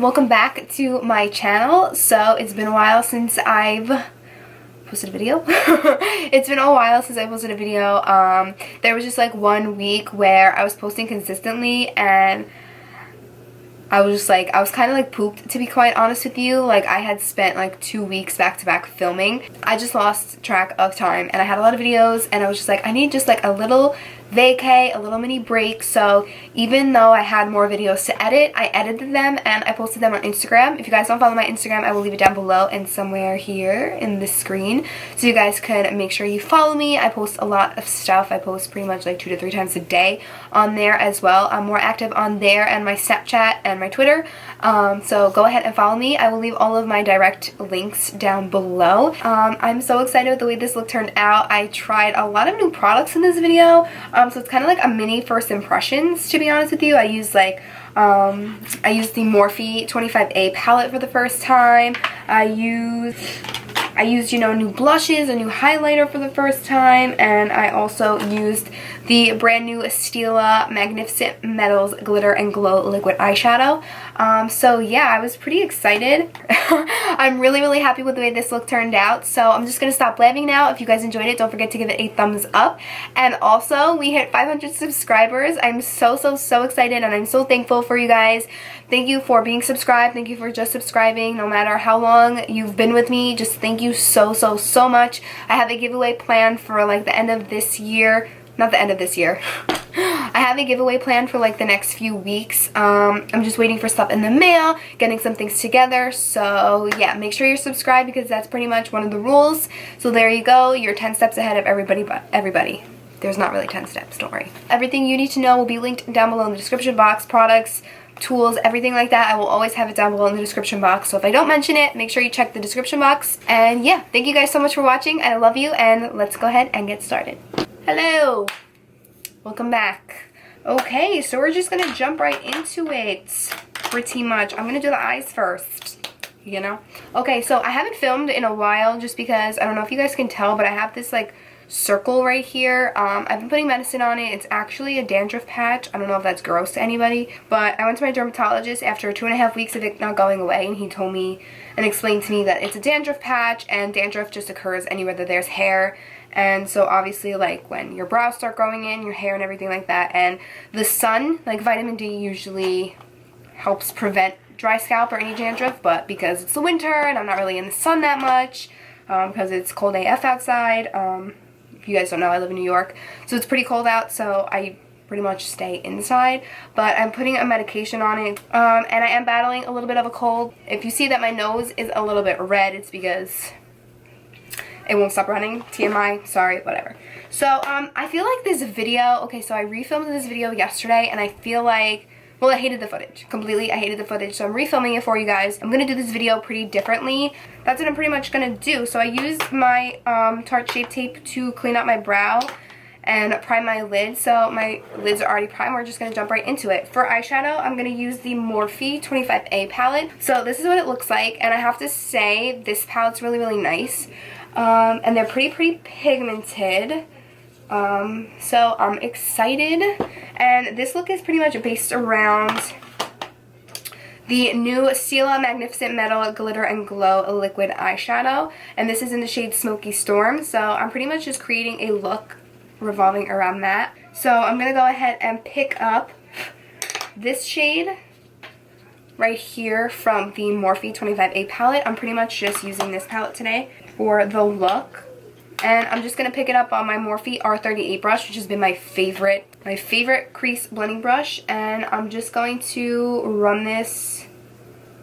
welcome back to my channel. So it's been a while since I've posted a video. It's been a while since I posted a video. There was just like 1 week where I was posting consistently and I was kind of like pooped, to be quite honest with you. Like, I had spent like 2 weeks back to back filming. I just lost track of time and I had a lot of videos and I was just like, I need just like a little vacay, a little mini break. So even though I had more videos to edit, I edited them and I posted them on Instagram. If you guys don't follow my Instagram, I will leave it down below and somewhere here in the screen, so you guys could make sure you follow me. I post a lot of stuff. I post pretty much like 2 to 3 times a day on there as well. I'm more active on there and my Snapchat and my Twitter. So go ahead and follow me. I will leave all of my direct links down below. I'm so excited with the way this look turned out. I tried a lot of new products in this video. So it's kind of like a mini first impressions, to be honest with you. I used the Morphe 25A palette for the first time. I used, you know, new blushes, a new highlighter for the first time, and I also used the brand new Stila Magnificent Metals Glitter and Glow Liquid Eyeshadow. So yeah, I was pretty excited. I'm really happy with the way this look turned out. So I'm just gonna stop blabbing now. If you guys enjoyed it, don't forget to give it a thumbs up. And also, we hit 500 subscribers. I'm so excited and I'm so thankful for you guys. Thank you for being subscribed. Thank you for just subscribing. No matter how long you've been with me, just thank you so much. I have a giveaway planned for like the end of this year. Not the end of this year. I have a giveaway planned for like the next few weeks. I'm just waiting for stuff in the mail, getting some things together. So yeah, make sure you're subscribed because that's pretty much one of the rules. So there you go. You're 10 steps ahead of everybody but everybody. There's not really 10 steps, don't worry. Everything you need to know will be linked down below in the description box. Products, tools, everything like that. I will always have it down below in the description box. So if I don't mention it, make sure you check the description box. And yeah, thank you guys so much for watching. I love you, and let's go ahead and get started. Hello! Welcome back. Okay, so we're just gonna jump right into it pretty much. I'm gonna do the eyes first, you know? Okay, so I haven't filmed in a while just because, I don't know if you guys can tell, but I have this like circle right here. I've been putting medicine on it. It's actually a dandruff patch. I don't know if that's gross to anybody, but I went to my dermatologist after 2.5 weeks of it not going away, and he told me and explained to me that it's a dandruff patch, and dandruff just occurs anywhere that there's hair. And so obviously, like when your brows start growing in, your hair and everything like that, and the sun, like vitamin D usually helps prevent dry scalp or any dandruff, but because it's the winter and I'm not really in the sun that much, because it's cold AF outside. If you guys don't know, I live in New York, so it's pretty cold out, so I pretty much stay inside. But I'm putting a medication on it, and I am battling a little bit of a cold. If you see that my nose is a little bit red, it's because it won't stop running. TMI, sorry, whatever. So, I feel like this video, okay, so I refilmed this video yesterday, and I feel like, well, I hated the footage. Completely, I hated the footage, so I'm refilming it for you guys. I'm gonna do this video pretty differently. That's what I'm pretty much gonna do. So I used my Tarte Shape Tape to clean up my brow and prime my lids. So my lids are already primed. We're just gonna jump right into it. For eyeshadow, I'm gonna use the Morphe 25A palette. So this is what it looks like, and I have to say, this palette's really nice. And they're pretty pigmented. So I'm excited, and this look is pretty much based around the new Stila Magnificent Metal Glitter and Glow Liquid Eyeshadow, and this is in the shade Smoky Storm. So I'm pretty much just creating a look revolving around that. So I'm gonna go ahead and pick up this shade right here from the Morphe 25A palette. I'm pretty much just using this palette today for the look. And I'm just going to pick it up on my Morphe R38 brush, which has been my favorite crease blending brush. And I'm just going to run this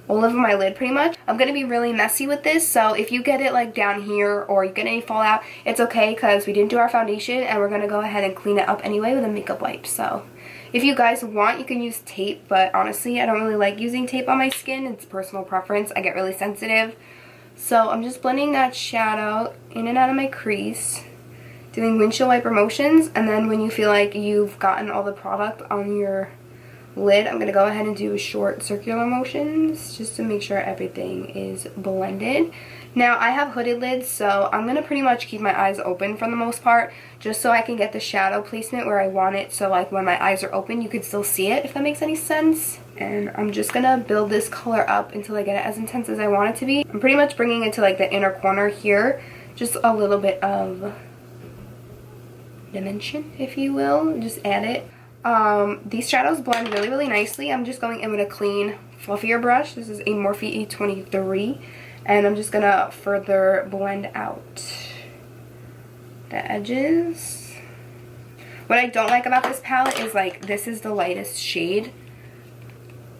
all over my lid pretty much. I'm going to be really messy with this, so if you get it like down here or you get any fallout, it's okay because we didn't do our foundation, and we're going to go ahead and clean it up anyway with a makeup wipe. So if you guys want, you can use tape, but honestly, I don't really like using tape on my skin. It's personal preference. I get really sensitive. So I'm just blending that shadow in and out of my crease, doing windshield wiper motions, and then when you feel like you've gotten all the product on your lid, I'm going to go ahead and do short circular motions just to make sure everything is blended. Now, I have hooded lids, so I'm going to pretty much keep my eyes open for the most part, just so I can get the shadow placement where I want it, so like when my eyes are open, you can still see it, if that makes any sense. And I'm just going to build this color up until I get it as intense as I want it to be. I'm pretty much bringing it to like the inner corner here, just a little bit of dimension, if you will, just add it. These shadows blend really, really nicely. I'm just going in with a clean, fluffier brush. This is a Morphe E23. And I'm just gonna further blend out the edges. What I don't like about this palette is like this is the lightest shade.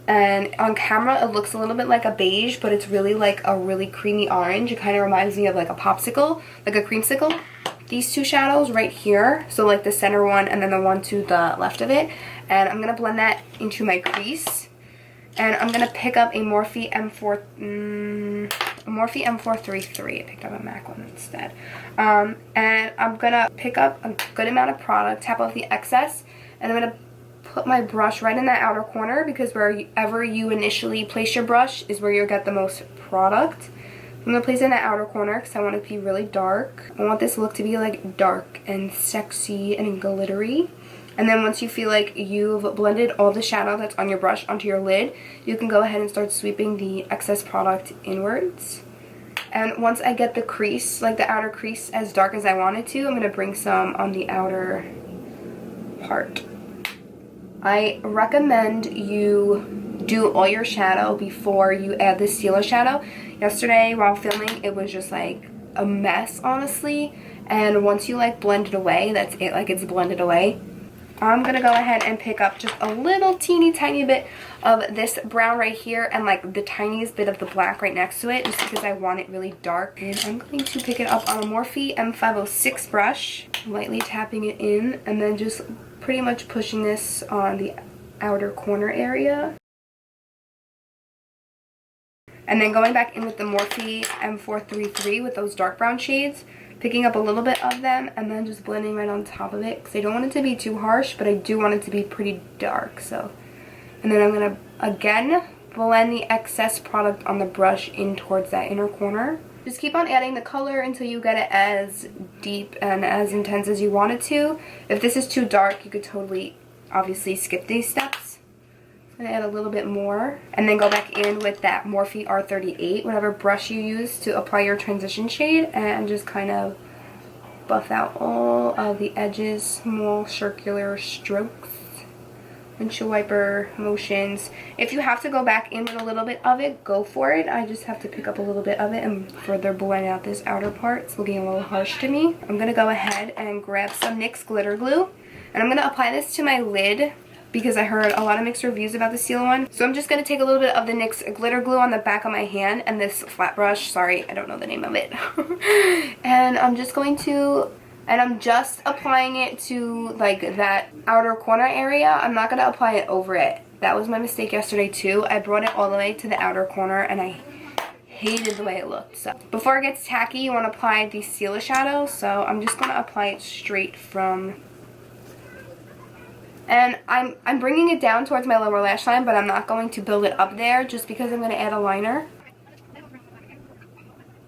And on camera it looks a little bit like a beige, but it's really like a really creamy orange. It kind of reminds me of like a popsicle, like a creamsicle. These two shadows right here, so like the center one and then the one to the left of it. And I'm gonna blend that into my crease. And I'm going to pick up a Morphe M433. I picked up a MAC one instead. And I'm going to pick up a good amount of product, tap off the excess, and I'm going to put my brush right in that outer corner, because wherever you initially place your brush is where you'll get the most product. I'm going to place it in that outer corner because I want it to be really dark. I want this look to be like dark and sexy and glittery. And then once you feel like you've blended all the shadow that's on your brush onto your lid, you can go ahead and start sweeping the excess product inwards. And once I get the crease, like the outer crease, as dark as I want it to, I'm going to bring some on the outer part. I recommend you do all your shadow before you add the Stila shadow. Yesterday while filming, it was just like a mess, honestly. And once you like blend it away, that's it, like it's blended away. I'm going to go ahead and pick up just a little teeny tiny bit of this brown right here and like the tiniest bit of the black right next to it, just because I want it really dark. And I'm going to pick it up on a Morphe M506 brush, lightly tapping it in, and then just pretty much pushing this on the outer corner area. And then going back in with the Morphe M433 with those dark brown shades, picking up a little bit of them and then just blending right on top of it, because I don't want it to be too harsh, but I do want it to be pretty dark. So, and then I'm going to again blend the excess product on the brush in towards that inner corner. Just keep on adding the color until you get it as deep and as intense as you want it to. If this is too dark, you could totally obviously skip these steps. I'm going to add a little bit more and then go back in with that Morphe R38, whatever brush you use to apply your transition shade, and just kind of buff out all of the edges, small circular strokes, windshield wiper motions. If you have to go back in with a little bit of it, go for it. I just have to pick up a little bit of it and further blend out this outer part. It's looking a little harsh to me. I'm going to go ahead and grab some NYX glitter glue, and I'm going to apply this to my lid, because I heard a lot of mixed reviews about the Stila one. So I'm just going to take a little bit of the NYX glitter glue on the back of my hand and this flat brush. Sorry, I don't know the name of it. And I'm just going to, and I'm just applying it to like that outer corner area. I'm not going to apply it over it. That was my mistake yesterday too. I brought it all the way to the outer corner and I hated the way it looked. So before it gets tacky, you want to apply the Stila shadow. So I'm just going to apply it straight from... And I'm bringing it down towards my lower lash line, but I'm not going to build it up there just because I'm going to add a liner.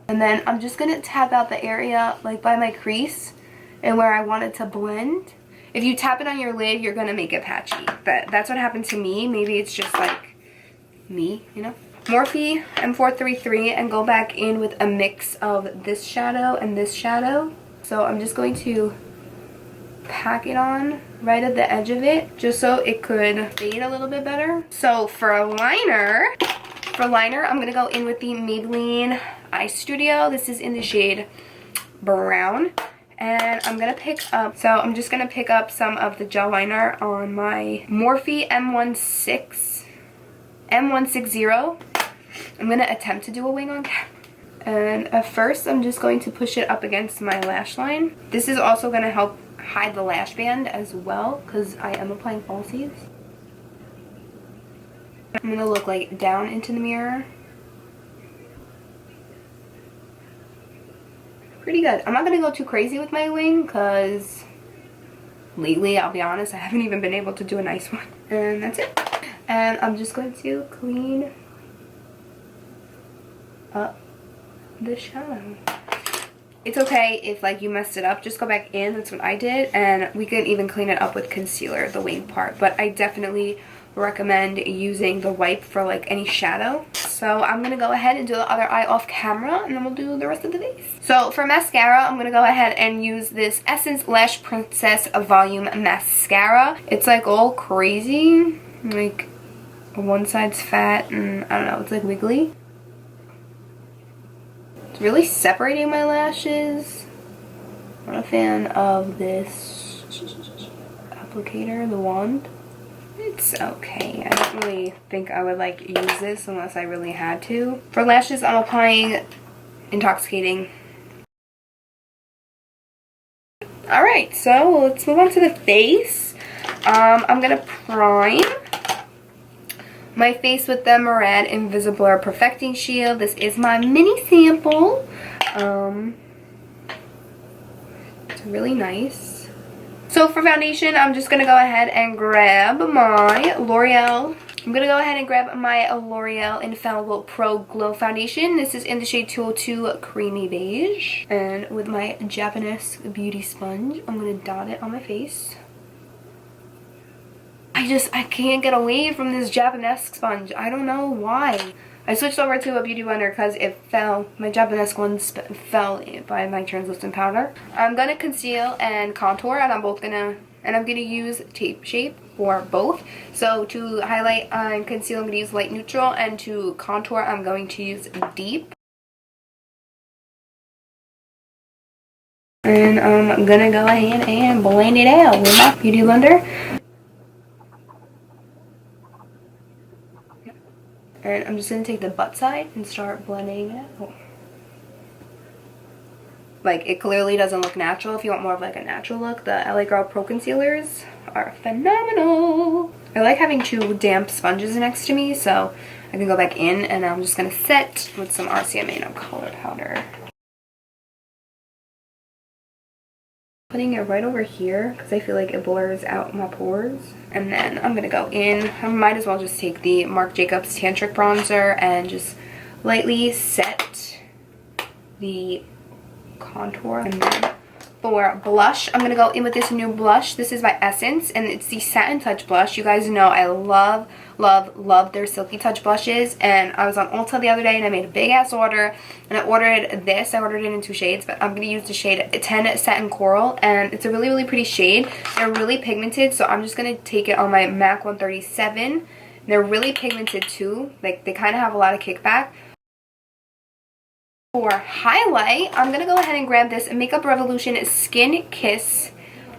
And then I'm just going to tap out the area like by my crease and where I want it to blend. If you tap it on your lid, you're going to make it patchy. That's what happened to me. Maybe it's just like me, you know. Morphe M433, and go back in with a mix of this shadow and this shadow. So I'm just going to pack it on right at the edge of it, just so it could fade a little bit better. So for liner, I'm going to go in with the Maybelline Eye Studio. This is in the shade Brown. And I'm going to pick up, so I'm just going to pick up some of the gel liner on my Morphe M160. I'm going to attempt to do a wing on camera. And at first, I'm just going to push it up against my lash line. This is also going to help hide the lash band as well, because I am applying falsies. I'm going to look like down into the mirror. Pretty good. I'm not going to go too crazy with my wing because lately, I'll be honest. I haven't even been able to do a nice one. And that's it. And I'm just going to clean up the shadow. It's okay if like you messed it up, just go back in. That's what I did, and we can even clean it up with concealer, the wing part, but I definitely recommend using the wipe for like any shadow. So I'm gonna go ahead and do the other eye off camera, and then we'll do the rest of the face. So for mascara, I'm gonna go ahead and use this Essence Lash Princess Volume Mascara. It's like all crazy, like one side's fat and I don't know, it's like wiggly. It's really separating my lashes. I'm not a fan of this applicator, the wand. It's okay. I don't really think I would like use this unless I really had to. For lashes, I'm applying Intoxicating. Alright, so let's move on to the face. I'm gonna prime my face with the MURAD Invisiblur Perfecting Shield. This is my mini sample. It's really nice. So for foundation, I'm just going to go ahead and grab my Loreal. I'm going to go ahead and grab my L'Oreal Infallible Pro Glow Foundation. This is in the shade 202 Creamy Beige. And with my Japonesque Beauty Sponge, I'm going to dot it on my face. I can't get away from this Japonesque sponge. I don't know why. I switched over to a beauty blender because it fell. My Japonesque one fell by my translucent powder. I'm gonna conceal and contour, and I'm gonna use Tape Shape for both. So to highlight and conceal, I'm gonna use light neutral, and to contour, I'm going to use deep. And I'm gonna go ahead and blend it out with my beauty blender. And I'm just going to take the butt side and start blending it out. Like, it clearly doesn't look natural. If you want more of like a natural look, the LA Girl Pro Concealers are phenomenal. I like having two damp sponges next to me, so I can go back in, and I'm just going to set with some RCMA No Color Powder. Putting it right over here because I feel like it blurs out my pores. And then I'm going to go in. I might as well just take the Marc Jacobs Tantric bronzer and just lightly set the contour. And then for blush, I'm going to go in with this new blush. This is by Essence, and it's the Satin Touch blush. You guys know I love their Silky Touch blushes, and I was on Ulta the other day and I made a big ass order, and I ordered this. I ordered it in 2 shades, but I'm going to use the shade 10 Satin Coral, and it's a really pretty shade. They're really pigmented, so I'm just going to take it on my MAC 137. They're really pigmented too. Like, they kind of have a lot of kickback. For highlight, I'm going to go ahead and grab this Makeup Revolution Skin Kiss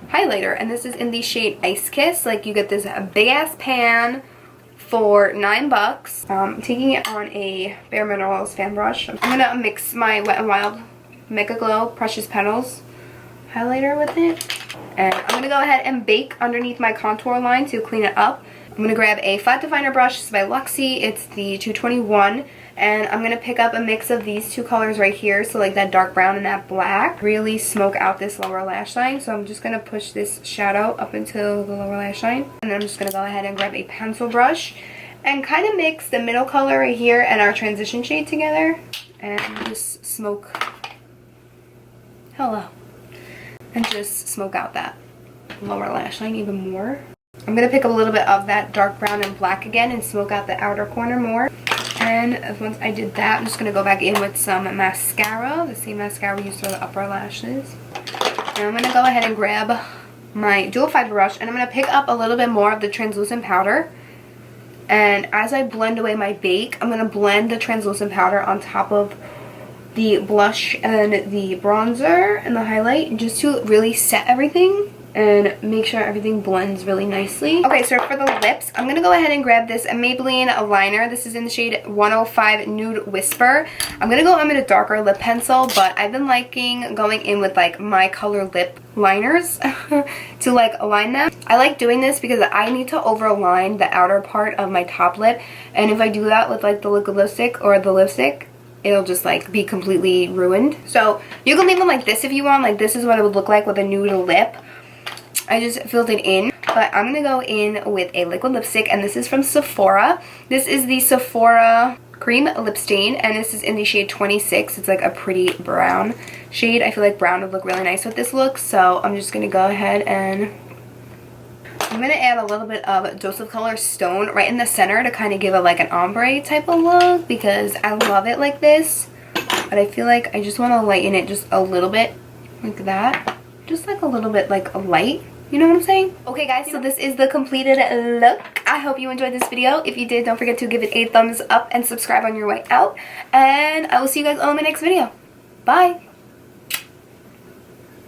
highlighter, and this is in the shade Ice Kiss. Like, you get this big ass pan for $9. I'm taking it on a Bare Minerals fan brush. I'm going to mix my Wet n Wild Mega Glow Precious Petals highlighter with it, and I'm going to go ahead and bake underneath my contour line to clean it up. I'm going to grab a flat definer brush. This is by Luxie. It's the 221. And I'm going to pick up a mix of these two colors right here. So like that dark brown and that black. Really smoke out this lower lash line. So I'm just going to push this shadow up into the lower lash line. And then I'm just going to go ahead and grab a pencil brush. And kind of mix the middle color right here and our transition shade together. And just smoke. Hello. And just smoke out that lower lash line even more. I'm going to pick up a little bit of that dark brown and black again and smoke out the outer corner more. And once I did that, I'm just going to go back in with some mascara, the same mascara we used for the upper lashes. And I'm going to go ahead and grab my dual fiber brush, and I'm going to pick up a little bit more of the translucent powder. And as I blend away my bake, I'm going to blend the translucent powder on top of the blush and the bronzer and the highlight, just to really set everything and make sure everything blends really nicely. Okay, so for the lips, I'm going to go ahead and grab this Maybelline liner. This is in the shade 105 Nude Whisper. I'm going to go in with a darker lip pencil, but I've been liking going in with like my color lip liners to like align them. I like doing this because I need to overline the outer part of my top lip, and if I do that with like the liquid lipstick or the lipstick, it'll just like be completely ruined. So you can leave them like this if you want. Like, this is what it would look like with a nude lip. I just filled it in. But I'm going to go in with a liquid lipstick, and this is from Sephora. This is the Sephora Cream Lip Stain, and this is in the shade 26. It's like a pretty brown shade. I feel like brown would look really nice with this look, so I'm just going to go ahead and I'm going to add a little bit of Dose of Color Stone right in the center to kind of give it like an ombre type of look, because I love it like this. But I feel like I just want to lighten it just a little bit like that. Just like a little bit like a light. You know what I'm saying? Okay guys, so this is the completed look. I hope you enjoyed this video. If you did, don't forget to give it a thumbs up and subscribe on your way out. And I will see you guys on my next video. Bye!